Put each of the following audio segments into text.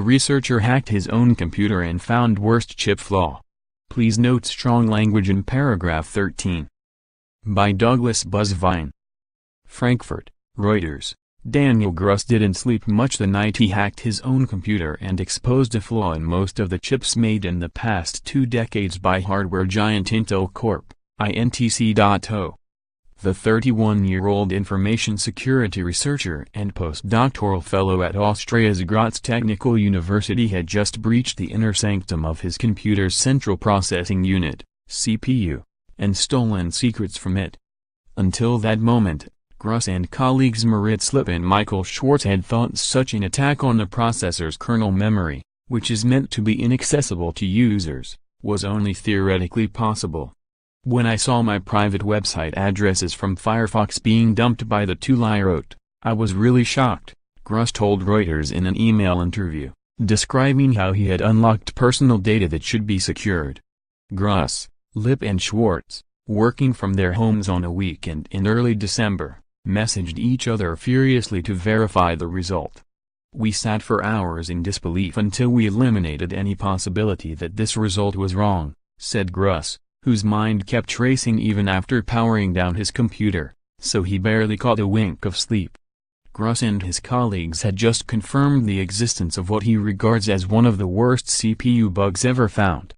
researcher hacked his own computer and found worst chip flaw. Please note strong language in paragraph 13. By Douglas Busvine. Frankfurt, Reuters. Daniel Gruss didn't sleep much the night he hacked his own computer and exposed a flaw in most of the chips made in the past 2 decades by hardware giant Intel Corp, INTC.O. The 31-year-old information security researcher and post-doctoral fellow at Austria's Graz Technical University had just breached the inner sanctum of his computer's central processing unit, CPU, and stolen secrets from it. Until that moment, Gruss and colleagues Marit Slip and Michael Schwartz had thought such an attack on the processor's kernel memory, which is meant to be inaccessible to users, was only theoretically possible. When I saw my private website addresses from Firefox being dumped by the tool I wrote, I was really shocked, Gruss told Reuters in an email interview, describing how he had unlocked personal data that should be secured. Gruss, Lip and Schwartz, working from their homes on a weekend in early December, messaged each other furiously to verify the result. We sat for hours in disbelief until we eliminated any possibility that this result was wrong, said Gruss, whose mind kept racing even after powering down his computer, so he barely caught a wink of sleep. Gruss and his colleagues had just confirmed the existence of what he regards as one of the worst CPU bugs ever found.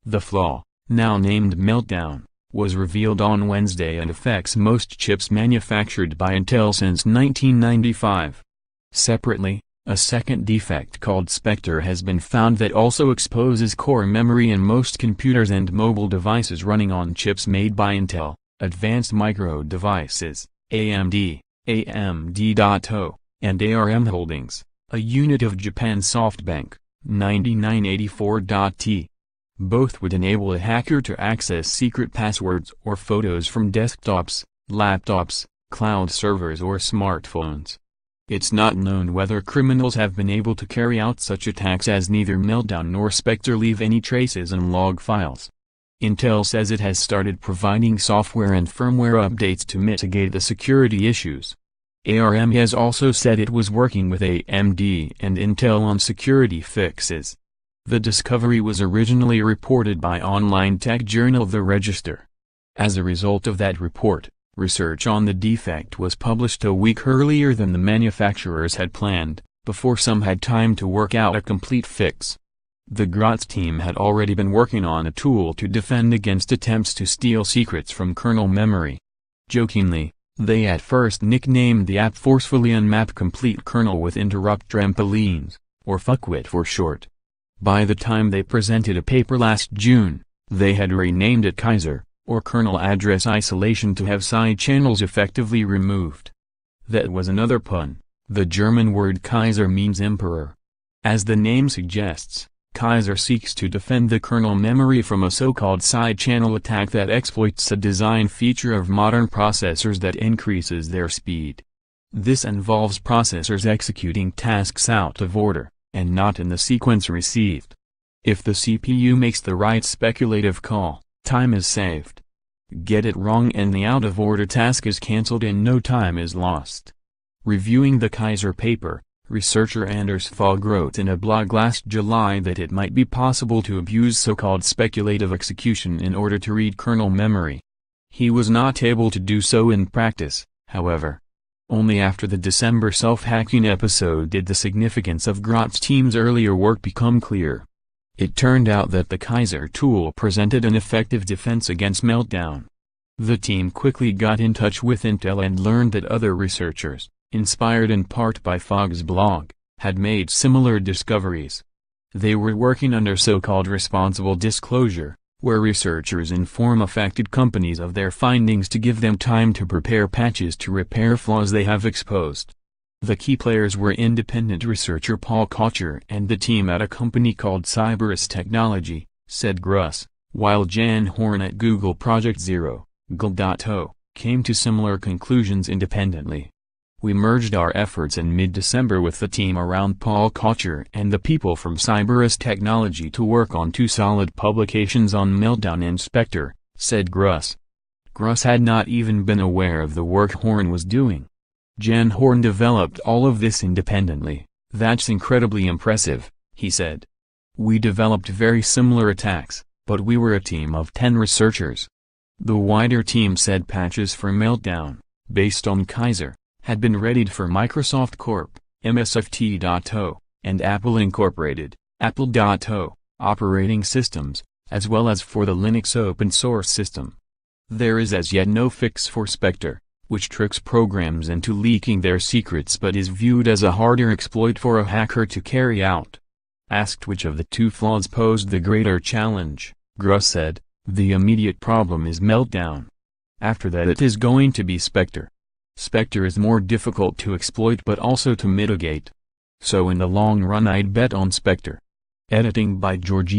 The flaw, now named Meltdown, was revealed on Wednesday and affects most chips manufactured by Intel since 1995. Separately, a second defect called Spectre has been found that also exposes core memory in most computers and mobile devices running on chips made by Intel, Advanced Micro Devices, AMD, AMD.O, and ARM Holdings, a unit of Japan SoftBank, 9984.T. Both would enable a hacker to access secret passwords or photos from desktops, laptops, cloud servers or smartphones. It's not known whether criminals have been able to carry out such attacks as neither Meltdown nor Spectre leave any traces in log files. Intel says it has started providing software and firmware updates to mitigate the security issues. ARM has also said it was working with AMD and Intel on security fixes. The discovery was originally reported by online tech journal The Register. As a result of that report, research on the defect was published a week earlier than the manufacturers had planned, before some had time to work out a complete fix. The Graz team had already been working on a tool to defend against attempts to steal secrets from kernel memory. Jokingly, they at first nicknamed the app forcefully Unmap Complete Kernel with Interrupt Trampolines, or Fuckwit for short. By the time they presented a paper last June, they had renamed it Kaiser, or Kernel Address Isolation, to have side channels effectively removed. That was another pun. The German word Kaiser means emperor. As the name suggests, Kaiser seeks to defend the kernel memory from a so-called side channel attack that exploits a design feature of modern processors that increases their speed. This involves processors executing tasks out of order, and not in the sequence received. If the CPU makes the right speculative call, time is saved. Get it wrong and the out-of-order task is cancelled and no time is lost. Reviewing the Kaiser paper, researcher Anders Fogh wrote in a blog last July that it might be possible to abuse so-called speculative execution in order to read kernel memory. He was not able to do so in practice, however. Only after the December self-hacking episode did the significance of Graz team's earlier work become clear. It turned out that the Kaiser tool presented an effective defense against Meltdown. The team quickly got in touch with Intel and learned that other researchers, inspired in part by Fogh's blog, had made similar discoveries. They were working under so-called responsible disclosure, where researchers inform affected companies of their findings to give them time to prepare patches to repair flaws they have exposed. The key players were independent researcher Paul Kocher and the team at a company called Cyberus Technology, said Gruss, while Jan Horn at Google Project Zero, GL.O, came to similar conclusions independently. We merged our efforts in mid-December with the team around Paul Kocher and the people from Cyberus Technology to work on 2 solid publications on Meltdown and Spectre, said Gruss. Gruss had not even been aware of the work Horn was doing. Jan Horn developed all of this independently. That's incredibly impressive, he said. We developed very similar attacks, but we were a team of 10 researchers. The wider team said patches for Meltdown, based on Kaiser, had been readied for Microsoft Corp, MSFT.O, and Apple Incorporated, Apple.O, operating systems, as well as for the Linux open source system. There is as yet no fix for Spectre, which tricks programs into leaking their secrets but is viewed as a harder exploit for a hacker to carry out. Asked which of the two flaws posed the greater challenge, Gruss said, "The immediate problem is Meltdown. After that it is going to be Spectre. Spectre is more difficult to exploit but also to mitigate. So in the long run I'd bet on Spectre." Editing by Georgina.